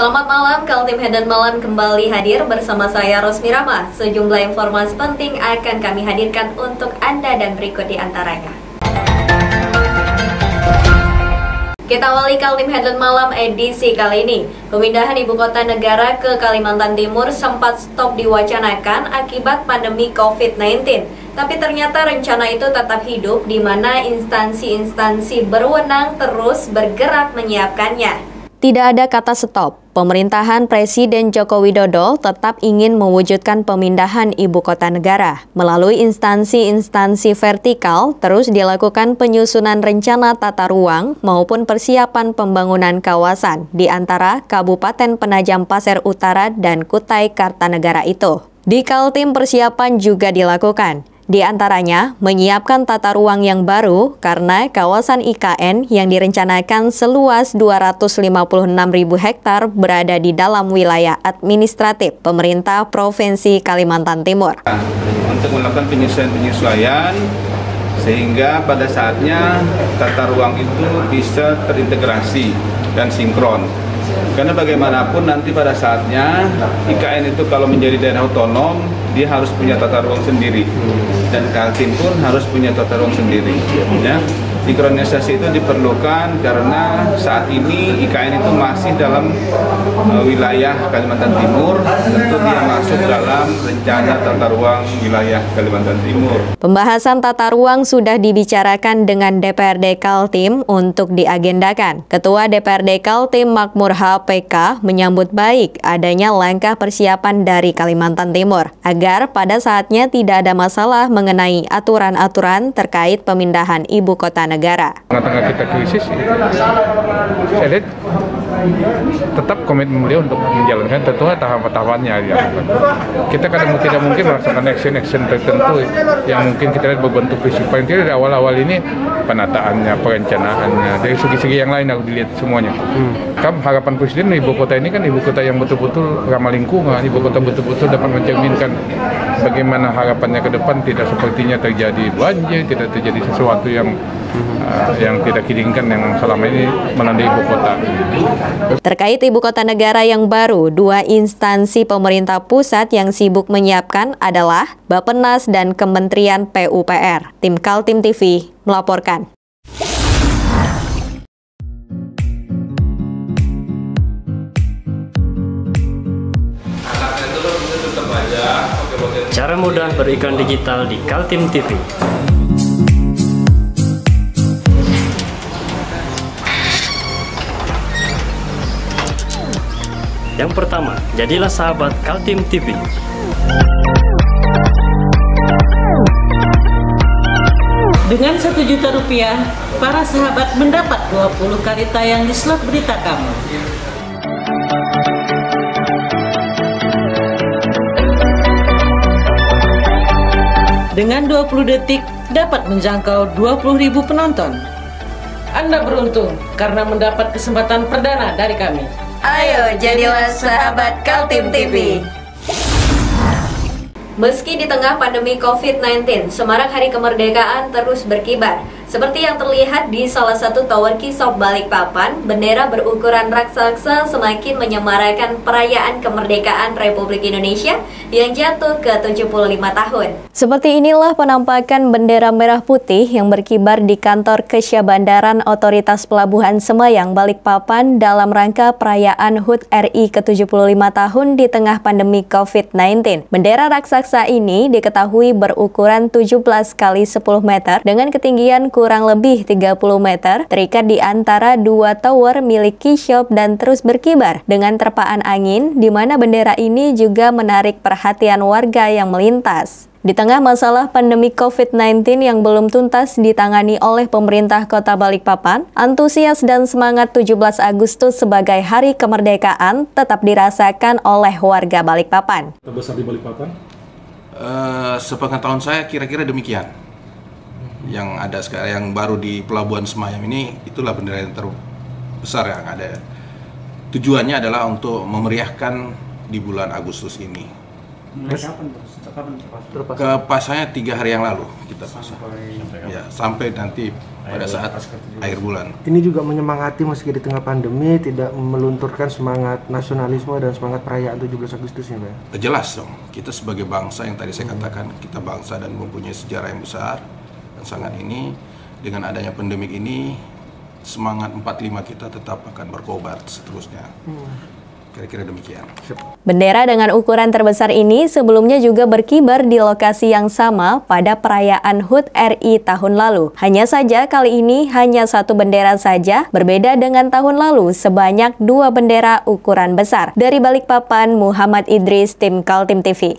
Selamat malam, Kaltim Hedan Malam kembali hadir bersama saya Rosmi Rama. Sejumlah informasi penting akan kami hadirkan untuk Anda dan berikut di antaranya. Kita awali Kaltim Hedan Malam edisi kali ini. Pemindahan ibu kota negara ke Kalimantan Timur sempat stop diwacanakan akibat pandemi COVID-19. Tapi ternyata rencana itu tetap hidup di mana instansi-instansi berwenang terus bergerak menyiapkannya. Tidak ada kata stop. Pemerintahan Presiden Joko Widodo tetap ingin mewujudkan pemindahan ibu kota negara. Melalui instansi-instansi vertikal, terus dilakukan penyusunan rencana tata ruang maupun persiapan pembangunan kawasan di antara Kabupaten Penajam Pasir Utara dan Kutai Kartanegara itu. Di Kaltim persiapan juga dilakukan. Di antaranya, menyiapkan tata ruang yang baru karena kawasan IKN yang direncanakan seluas 256.000 hektar berada di dalam wilayah administratif pemerintah Provinsi Kalimantan Timur. Untuk melakukan penyesuaian sehingga pada saatnya tata ruang itu bisa terintegrasi dan sinkron. Karena bagaimanapun nanti pada saatnya IKN itu kalau menjadi daerah otonom, dia harus punya tata ruang sendiri, dan Kaltim pun harus punya tata ruang sendiri. Ya. Sinkronisasi itu diperlukan karena saat ini IKN itu masih dalam wilayah Kalimantan Timur, tentu dia masuk dalam rencana tata ruang wilayah Kalimantan Timur. Pembahasan tata ruang sudah dibicarakan dengan DPRD Kaltim untuk diagendakan. Ketua DPRD Kaltim Makmur HPK menyambut baik adanya langkah persiapan dari Kalimantan Timur agar pada saatnya tidak ada masalah mengenai aturan-aturan terkait pemindahan ibu kota negara. Tengah-tengah kita krisis, saya lihat tetap komitmen beliau untuk menjalankan tentunya tahapan-tahapannya. Kita kadang tidak mungkin merasakan action tertentu yang mungkin kita lihat berbentuk prinsip. Paling tidak dari awal-awal ini penataannya, perencanaannya, dari segi-segi yang lain harus dilihat semuanya. Kan harapan Presiden ibu kota ini kan ibu kota yang betul-betul ramah lingkungan, ibu kota betul-betul dapat mencerminkan bagaimana harapannya ke depan, tidak sepertinya terjadi banjir, tidak terjadi sesuatu yang tidak diinginkan yang selama ini melanda ibu kota. Terkait ibu kota negara yang baru, dua instansi pemerintah pusat yang sibuk menyiapkan adalah Bappenas dan Kementerian PUPR. Tim Kaltim TV melaporkan. Cara mudah beriklan digital di Kaltim TV. Yang pertama, jadilah sahabat Kaltim TV. Dengan Rp1 juta, para sahabat mendapat 20 kali tayang di slot berita kamu. Dengan 20 detik dapat menjangkau 20.000 penonton. Anda beruntung karena mendapat kesempatan perdana dari kami. Ayo jadilah sahabat Kaltim TV. Meski di tengah pandemi COVID-19, semarak Hari Kemerdekaan terus berkibar. Seperti yang terlihat di salah satu tower Kisop Balikpapan, bendera berukuran raksasa semakin menyemarakan perayaan kemerdekaan Republik Indonesia yang jatuh ke 75 tahun. Seperti inilah penampakan bendera merah putih yang berkibar di kantor Kesyabandaran Otoritas Pelabuhan Semayang Balikpapan dalam rangka perayaan HUT RI ke-75 tahun di tengah pandemi COVID-19. Bendera raksasa ini diketahui berukuran 17 kali 10 meter dengan ketinggian kurang lebih 30 meter, terikat di antara dua tower milik Kisop dan terus berkibar dengan terpaan angin, di mana bendera ini juga menarik perhatian warga yang melintas. Di tengah masalah pandemi COVID-19 yang belum tuntas ditangani oleh pemerintah Kota Balikpapan, antusias dan semangat 17 Agustus sebagai Hari Kemerdekaan tetap dirasakan oleh warga Balikpapan. Terbesar di Balikpapan? Sepengetahuan saya kira-kira demikian. Yang ada sekarang yang baru di Pelabuhan Semayang ini, itulah bendera yang terbesar yang ada. Tujuannya adalah untuk memeriahkan di bulan Agustus ini. Kepasangnya 3 hari yang lalu kita pasang. Sampai nanti pada saat akhir bulan. Ini juga menyemangati meski di tengah pandemi, tidak melunturkan semangat nasionalisme dan semangat perayaan 17 Agustus ya, Pak? Jelas dong, kita sebagai bangsa yang tadi saya katakan, kita bangsa dan mempunyai sejarah yang besar dan sangat ini, dengan adanya pandemik ini, semangat 45 kita tetap akan berkobar seterusnya. Kira-kira demikian. Bendera dengan ukuran terbesar ini sebelumnya juga berkibar di lokasi yang sama pada perayaan HUT RI tahun lalu. Hanya saja kali ini hanya satu bendera saja, berbeda dengan tahun lalu sebanyak 2 bendera ukuran besar. Dari Balikpapan, Muhammad Idris, tim Kaltim TV.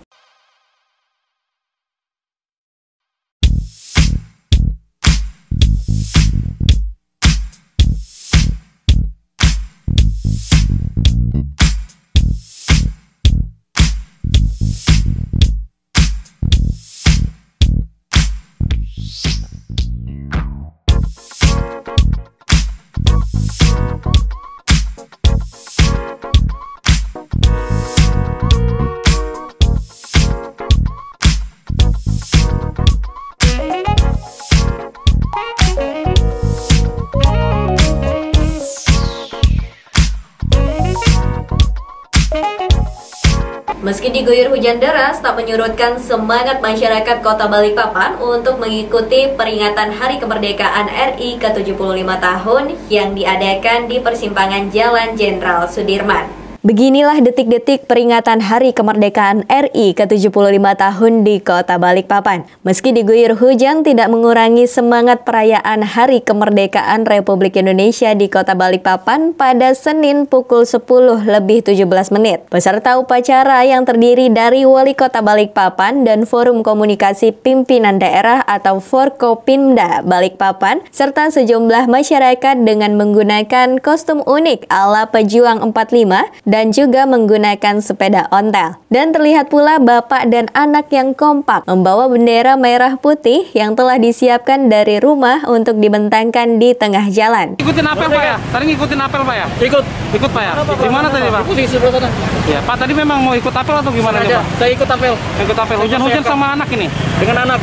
Meski diguyur hujan deras, tak menyurutkan semangat masyarakat Kota Balikpapan untuk mengikuti peringatan Hari Kemerdekaan RI ke-75 tahun yang diadakan di persimpangan Jalan Jenderal Sudirman. Beginilah detik-detik peringatan Hari Kemerdekaan RI ke-75 tahun di Kota Balikpapan. Meski diguyur hujan tidak mengurangi semangat perayaan Hari Kemerdekaan Republik Indonesia di Kota Balikpapan pada Senin pukul 10:17. Peserta upacara yang terdiri dari Wali Kota Balikpapan dan Forum Komunikasi Pimpinan Daerah atau Forkopimda Balikpapan serta sejumlah masyarakat dengan menggunakan kostum unik ala pejuang 45 dan juga menggunakan sepeda ontel. Dan terlihat pula bapak dan anak yang kompak membawa bendera merah putih yang telah disiapkan dari rumah untuk dibentangkan di tengah jalan. Ikutin apel Pak ya? Tadi ngikutin apel Pak ya? Ikut Pak ya? Di mana tadi Pak? Di sebelah sana. Ya Pak, tadi memang mau ikut apel atau gimana nih Pak? Saya ikut apel. Ikut apel. Hujan-hujan sama anak ini? Dengan anak.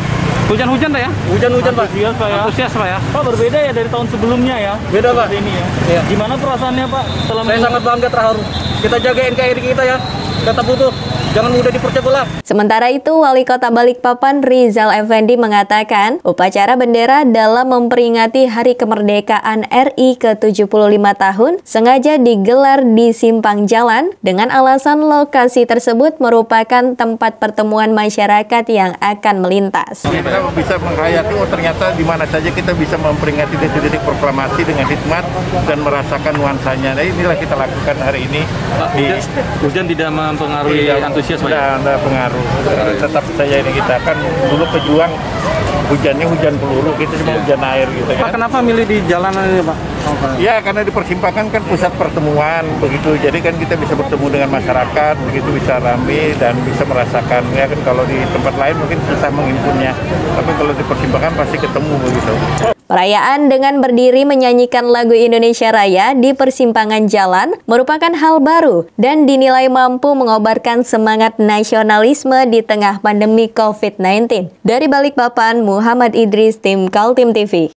Hujan-hujan ya? Hujan-hujan Pak. Antusias Pak ya? Antusias Pak ya? Pak, berbeda ya dari tahun sebelumnya ya? Beda Pak. Ini ya. Gimana perasaannya Pak? Saya sangat bangga, terharu. Kita jaga NKRI kita ya. Tetap utuh. Jangan mudah dipercaya belah. Sementara itu, Wali Kota Balikpapan Rizal Effendi mengatakan, upacara bendera dalam memperingati Hari Kemerdekaan RI ke-75 tahun sengaja digelar di simpang jalan dengan alasan lokasi tersebut merupakan tempat pertemuan masyarakat yang akan melintas. Kita bisa menghayati, ternyata di mana saja kita bisa memperingati detik-detik proklamasi dengan hikmat dan merasakan nuansanya. Nah, inilah kita lakukan hari ini. Hujan tidak mempengaruhi antusias Pak? Tidak pengaruh. Tetap saya ini kita kan dulu pejuang, hujannya hujan peluru, kita cuma hujan air gitu kan. Pak, kenapa milih di jalanan ini Pak? Ya karena di persimpangan kan pusat pertemuan begitu, jadi kan kita bisa bertemu dengan masyarakat, begitu bisa ramai dan bisa merasakan. Ya kan kalau di tempat lain mungkin susah menghimpunnya, tapi kalau di persimpangan pasti ketemu begitu. Perayaan dengan berdiri menyanyikan lagu Indonesia Raya di persimpangan jalan merupakan hal baru dan dinilai mampu mengobarkan semangat nasionalisme di tengah pandemi COVID-19. Dari Balikpapan, Muhammad Idris, tim Kaltim TV.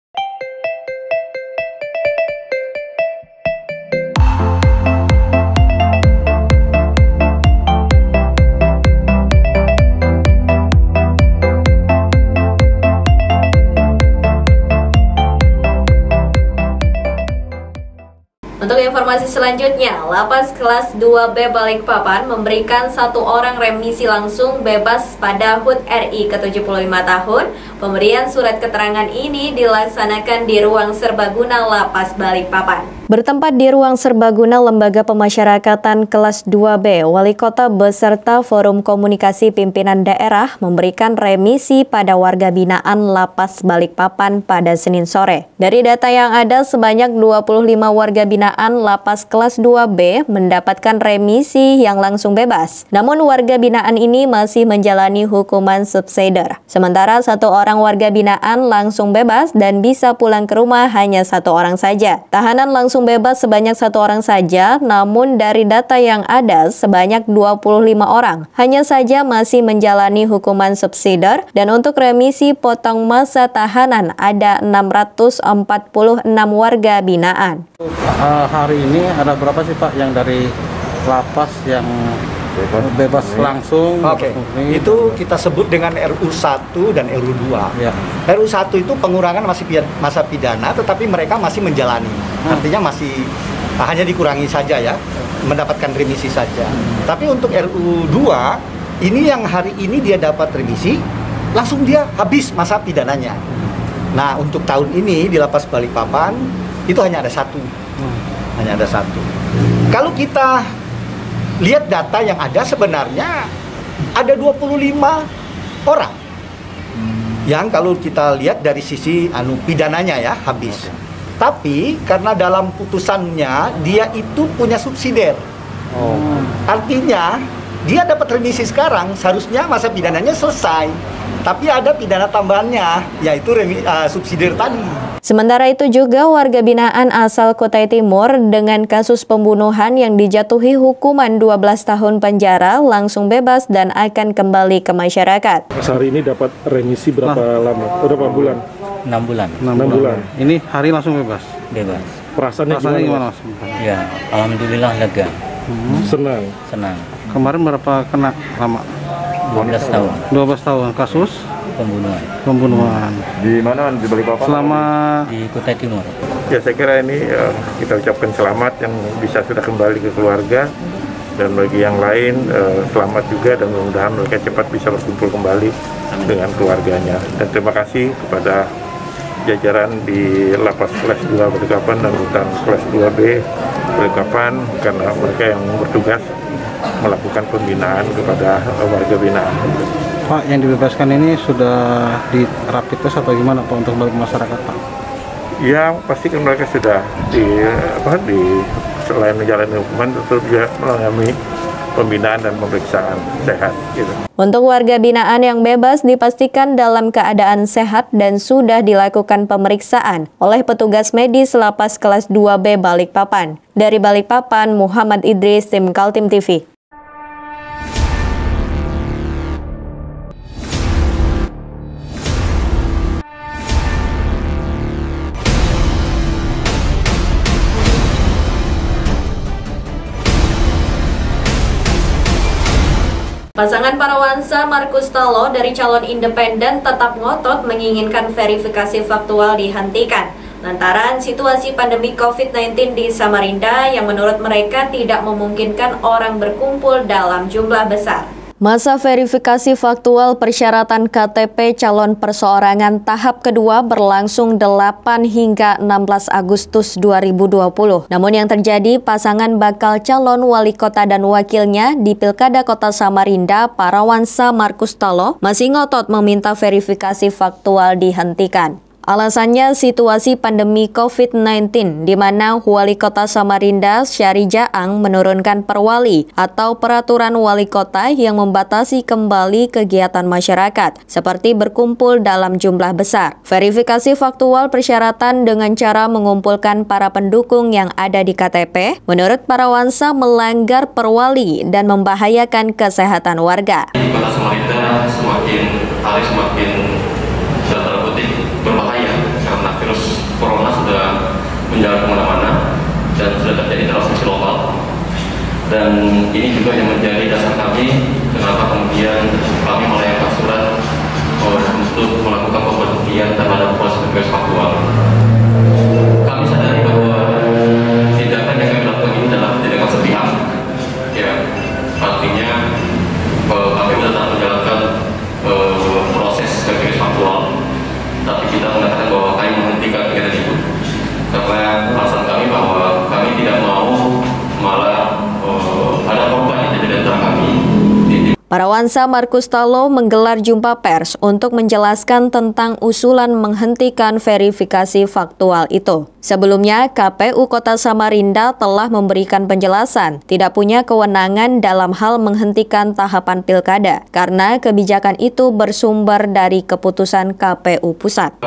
Untuk informasi selanjutnya, Lapas Kelas 2B Balikpapan memberikan 1 orang remisi langsung bebas pada HUT RI ke-75 tahun. Pemberian surat keterangan ini dilaksanakan di ruang serbaguna Lapas Balikpapan. Bertempat di ruang serbaguna Lembaga Pemasyarakatan Kelas 2B, Wali Kota beserta Forum Komunikasi Pimpinan Daerah memberikan remisi pada warga binaan Lapas Balikpapan pada Senin sore. Dari data yang ada, sebanyak 25 warga binaan Lapas Kelas 2B mendapatkan remisi yang langsung bebas. Namun warga binaan ini masih menjalani hukuman subsidiar. Sementara 1 orang warga binaan langsung bebas dan bisa pulang ke rumah hanya 1 orang saja. Tahanan langsung langsung bebas sebanyak 1 orang saja, namun dari data yang ada sebanyak 25 orang. Hanya saja masih menjalani hukuman subsidiar dan untuk remisi potong masa tahanan ada 646 warga binaan. Hari ini ada berapa sih Pak yang dari lapas yang bebas langsung? Oke, itu kita sebut dengan RU1 dan RU2. Ya. RU1 itu pengurangan masa pidana, tetapi mereka masih menjalani. Artinya masih hanya dikurangi saja ya, mendapatkan remisi saja. Tapi untuk RU2, ini yang hari ini dia dapat remisi, langsung dia habis masa pidananya. Nah, untuk tahun ini di Lapas Balikpapan, itu hanya ada 1. Hanya ada 1. Kalau kita lihat data yang ada, sebenarnya ada 25 orang yang kalau kita lihat dari sisi pidananya ya habis. Tapi karena dalam putusannya dia itu punya subsidiar. Artinya dia dapat remisi sekarang, seharusnya masa pidananya selesai. Tapi ada pidana tambahannya, yaitu subsidiar tadi. Sementara itu juga warga binaan asal Kutai Timur dengan kasus pembunuhan yang dijatuhi hukuman 12 tahun penjara langsung bebas dan akan kembali ke masyarakat. Hari ini dapat remisi berapa lama? Berapa bulan? 6 bulan. 6 bulan. Ini hari langsung bebas? Bebas. Perasaannya gimana? Ya, alhamdulillah lega. Senang? Senang. Kemarin berapa kena lama? 12 tahun. 12 tahun. Kasus? Pembunuhan. Di mana? Di Balikpapan? Selama di Kutai Timur. Ya, saya kira ini kita ucapkan selamat yang bisa sudah kembali ke keluarga, dan bagi yang lain selamat juga, dan mudah-mudahan mereka cepat bisa berkumpul kembali dengan keluarganya. Dan terima kasih kepada jajaran di Lapas Kelas 2 Balikpapan dan Rutan Kelas 2B Balikpapan karena mereka yang bertugas melakukan pembinaan kepada warga binaan. Pak, yang dibebaskan ini sudah di rapid test atau gimana Pak untuk balik masyarakat Pak? Ya, pasti kan mereka sudah selain menjalani hukuman tentu juga mengalami pembinaan dan pemeriksaan sehat gitu. Untuk warga binaan yang bebas dipastikan dalam keadaan sehat dan sudah dilakukan pemeriksaan oleh petugas medis Lapas Kelas 2B Balikpapan. Dari Balikpapan, Muhammad Idris, tim Kaltim TV. Pasangan Parawansa Markus Tallo dari calon independen tetap ngotot menginginkan verifikasi faktual dihentikan lantaran situasi pandemi COVID-19 di Samarinda yang menurut mereka tidak memungkinkan orang berkumpul dalam jumlah besar. Masa verifikasi faktual persyaratan KTP calon perseorangan tahap kedua berlangsung 8 hingga 16 Agustus 2020. Namun yang terjadi, pasangan bakal calon wali kota dan wakilnya di Pilkada Kota Samarinda, Parawansa Markus Tallo, masih ngotot meminta verifikasi faktual dihentikan. Alasannya situasi pandemi COVID-19 di mana Wali Kota Samarinda Syari Jaang menurunkan perwali atau peraturan wali kota yang membatasi kembali kegiatan masyarakat seperti berkumpul dalam jumlah besar. Verifikasi faktual persyaratan dengan cara mengumpulkan para pendukung yang ada di KTP menurut Parawansa melanggar perwali dan membahayakan kesehatan warga. Kota Samarinda semakin berbahaya karena virus corona sudah menjalar kemana-mana dan sudah terjadi transmisi lokal, dan ini juga yang menjadi dasar kami kenapa kemudian kami melayangkan surat untuk melakukan pemberhentian terhadap proses verifikasi faktual. Kami sadari bahwa tindakan yang kami lakukan ini adalah tindakan sepihak, ya artinya kami tetap menjalankan proses verifikasi faktual. Tapi kita mengatakan bahwa kami menghentikan kegiatan itu karena alasan kami bahwa kami tidak mau malah ada korban yang terjadi antara kami. Parawansa Markus Tallo menggelar jumpa pers untuk menjelaskan tentang usulan menghentikan verifikasi faktual itu. Sebelumnya, KPU Kota Samarinda telah memberikan penjelasan tidak punya kewenangan dalam hal menghentikan tahapan pilkada karena kebijakan itu bersumber dari keputusan KPU Pusat.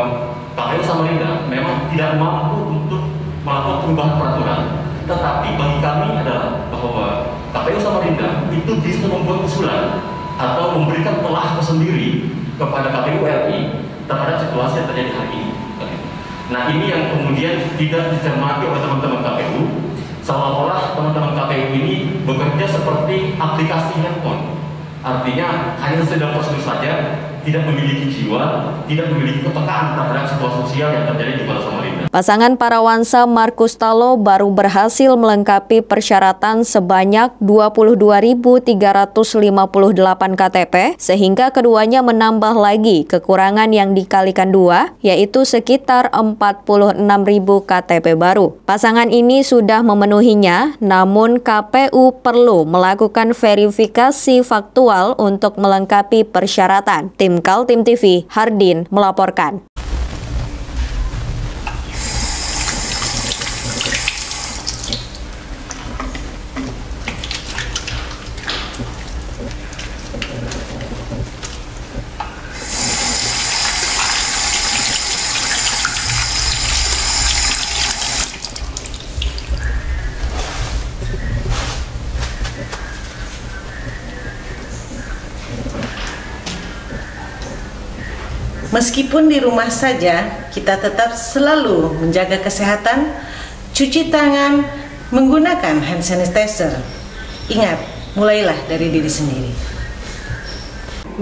KPU Samarinda memang tidak mampu untuk melakukan perubahan peraturan, tetapi bagi kami adalah bahwa KPU Samarinda itu bisa membuat usulan atau memberikan telah tersendiri kepada KPU RI terhadap situasi yang terjadi hari ini. Nah, ini yang kemudian tidak dicermati oleh teman-teman KPU, seolah-olah teman-teman KPU ini bekerja seperti aplikasi handphone. Artinya hanya sedang prosedur saja, tidak memiliki jiwa, tidak memiliki kepekaan terhadap situasi sosial yang terjadi di Kota Samarinda. Pasangan Parawansa Markus Tallo baru berhasil melengkapi persyaratan sebanyak 22.358 KTP, sehingga keduanya menambah lagi kekurangan yang dikalikan 2, yaitu sekitar 46.000 KTP baru. Pasangan ini sudah memenuhinya, namun KPU perlu melakukan verifikasi faktual untuk melengkapi persyaratan. Tim Kaltim TV, Hardin melaporkan. Meskipun di rumah saja, kita tetap selalu menjaga kesehatan, cuci tangan, menggunakan hand sanitizer. Ingat, mulailah dari diri sendiri.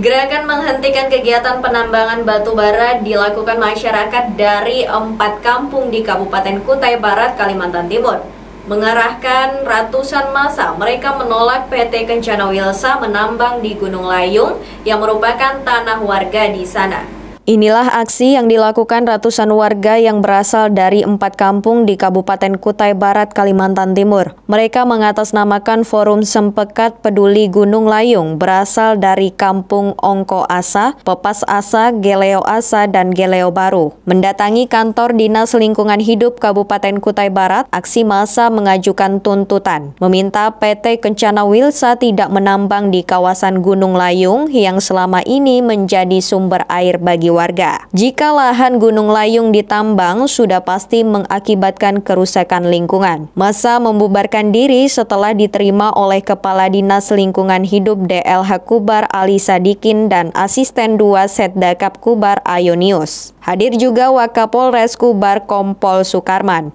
Gerakan menghentikan kegiatan penambangan batu bara dilakukan masyarakat dari 4 kampung di Kabupaten Kutai Barat, Kalimantan Timur. Mengarahkan ratusan massa, mereka menolak PT Kencana Wilsa menambang di Gunung Layung yang merupakan tanah warga di sana. Inilah aksi yang dilakukan ratusan warga yang berasal dari 4 kampung di Kabupaten Kutai Barat, Kalimantan Timur. Mereka mengatasnamakan Forum Sempekat Peduli Gunung Layung berasal dari Kampung Ongko Asa, Pepas Asa, Geleo Asa, dan Geleo Baru. Mendatangi kantor Dinas Lingkungan Hidup Kabupaten Kutai Barat, aksi massa mengajukan tuntutan, meminta PT Kencana Wilsa tidak menambang di kawasan Gunung Layung yang selama ini menjadi sumber air bagi warga. Jika lahan Gunung Layung ditambang, sudah pasti mengakibatkan kerusakan lingkungan. Massa membubarkan diri setelah diterima oleh Kepala Dinas Lingkungan Hidup DLH Kubar Ali Sadikin dan Asisten 2 Setdakap Kubar Ayonius. Hadir juga Wakapolres Kubar Kompol Sukarman.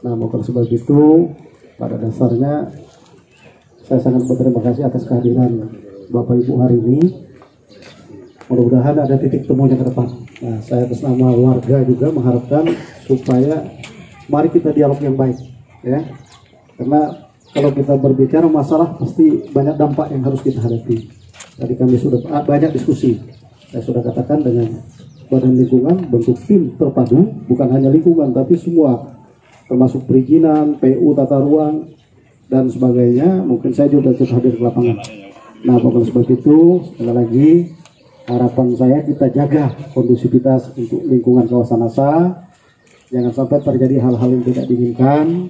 Nah, bukan sebab itu, pada dasarnya saya sangat berterima kasih atas kehadiran Bapak Ibu hari ini. Mudah-mudahan ada titik temunya ke depan. Nah, saya atas nama warga juga mengharapkan supaya mari kita dialog yang baik, ya. Karena kalau kita berbicara masalah pasti banyak dampak yang harus kita hadapi. Tadi kami sudah banyak diskusi. Saya sudah katakan dengan Badan Lingkungan bentuk tim terpadu, bukan hanya lingkungan tapi semua, termasuk perizinan, PU, tata ruang dan sebagainya. Mungkin saya juga ikut hadir ke lapangan. Nah, bukan sebab itu, sekali lagi harapan saya kita jaga kondusivitas untuk lingkungan kawasan Asa. Jangan sampai terjadi hal-hal yang tidak diinginkan.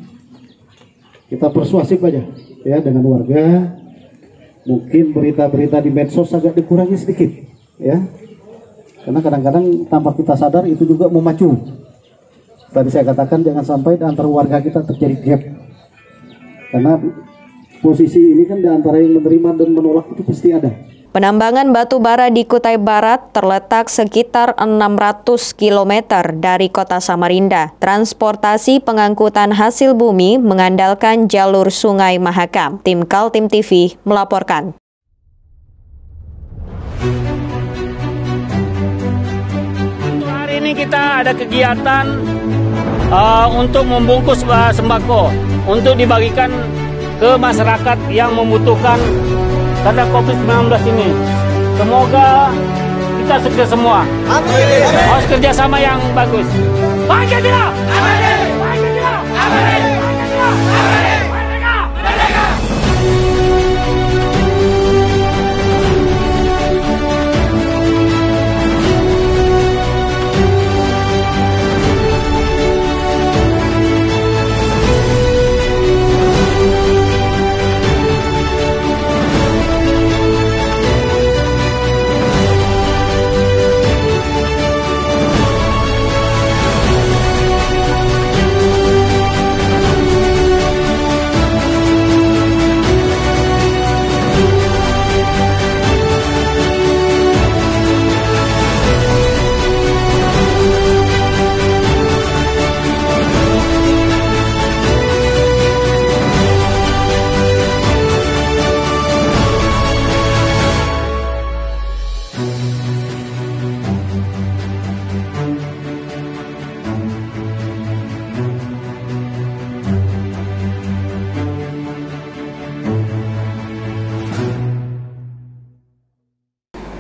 Kita persuasif aja ya dengan warga. Mungkin berita-berita di medsos agak dikurangi sedikit ya. Karena kadang-kadang tanpa kita sadar itu juga memacu. Tadi saya katakan jangan sampai di antara warga kita terjadi gap. Karena posisi ini kan di antara yang menerima dan menolak itu pasti ada. Penambangan batu bara di Kutai Barat terletak sekitar 600 km dari kota Samarinda. Transportasi pengangkutan hasil bumi mengandalkan jalur Sungai Mahakam. Tim Kaltim TV melaporkan. Hari ini kita ada kegiatan untuk membungkus sembako untuk dibagikan ke masyarakat yang membutuhkan karena COVID-19 ini. Semoga kita sukses semua. Harus kerjasama yang bagus. Pancasila! Pancasila! Pancasila!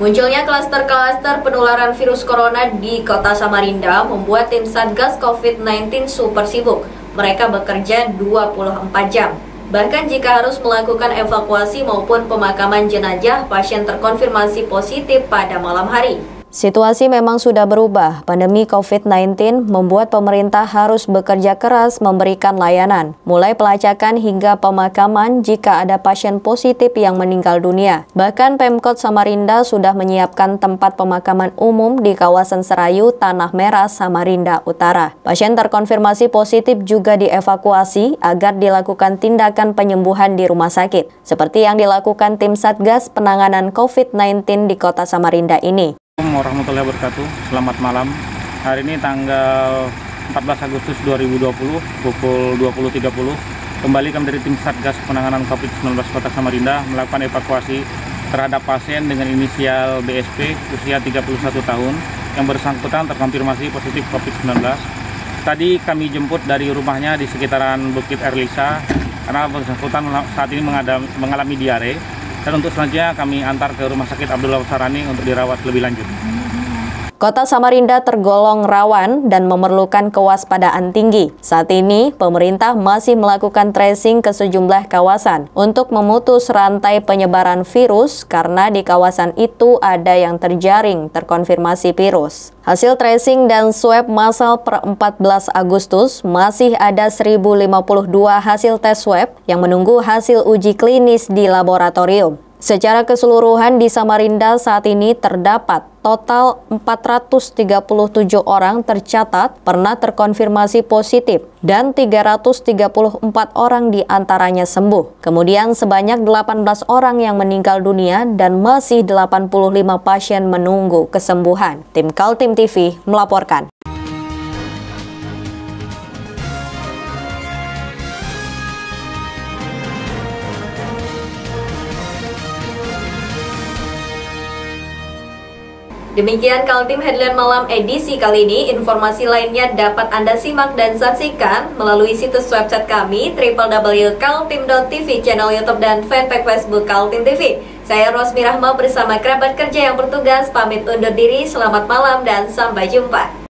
Munculnya klaster-klaster penularan virus corona di Kota Samarinda membuat tim Satgas COVID-19 super sibuk. Mereka bekerja 24 jam. Bahkan jika harus melakukan evakuasi maupun pemakaman jenazah pasien terkonfirmasi positif pada malam hari. Situasi memang sudah berubah. Pandemi COVID-19 membuat pemerintah harus bekerja keras memberikan layanan, mulai pelacakan hingga pemakaman jika ada pasien positif yang meninggal dunia. Bahkan Pemkot Samarinda sudah menyiapkan tempat pemakaman umum di kawasan Serayu, Tanah Merah, Samarinda Utara. Pasien terkonfirmasi positif juga dievakuasi agar dilakukan tindakan penyembuhan di rumah sakit, seperti yang dilakukan tim Satgas penanganan COVID-19 di Kota Samarinda ini. Assalamualaikum warahmatullahi wabarakatuh. Selamat malam. Hari ini tanggal 14 Agustus 2020 pukul 20.30 kembali kami dari tim Satgas penanganan COVID-19 Kota Samarinda melakukan evakuasi terhadap pasien dengan inisial BSP usia 31 tahun yang bersangkutan terkonfirmasi positif COVID-19. Tadi kami jemput dari rumahnya di sekitaran Bukit Erlisa karena bersangkutan saat ini mengalami diare. Dan untuk selanjutnya kami antar ke Rumah Sakit Abdullah Sarani untuk dirawat lebih lanjut. Kota Samarinda tergolong rawan dan memerlukan kewaspadaan tinggi. Saat ini, pemerintah masih melakukan tracing ke sejumlah kawasan untuk memutus rantai penyebaran virus karena di kawasan itu ada yang terjaring terkonfirmasi virus. Hasil tracing dan swab massal per 14 Agustus masih ada 1.052 hasil tes swab yang menunggu hasil uji klinis di laboratorium. Secara keseluruhan di Samarinda saat ini terdapat total 437 orang tercatat pernah terkonfirmasi positif dan 334 orang diantaranya sembuh. Kemudian sebanyak 18 orang yang meninggal dunia dan masih 85 pasien menunggu kesembuhan. Tim Kaltim TV melaporkan. Demikian Kaltim Headline Malam edisi kali ini. Informasi lainnya dapat Anda simak dan saksikan melalui situs website kami www.kaltim.tv, channel YouTube dan fanpage Facebook Kaltim TV. Saya Rosmi Rahma bersama kerabat kerja yang bertugas pamit undur diri. Selamat malam dan sampai jumpa.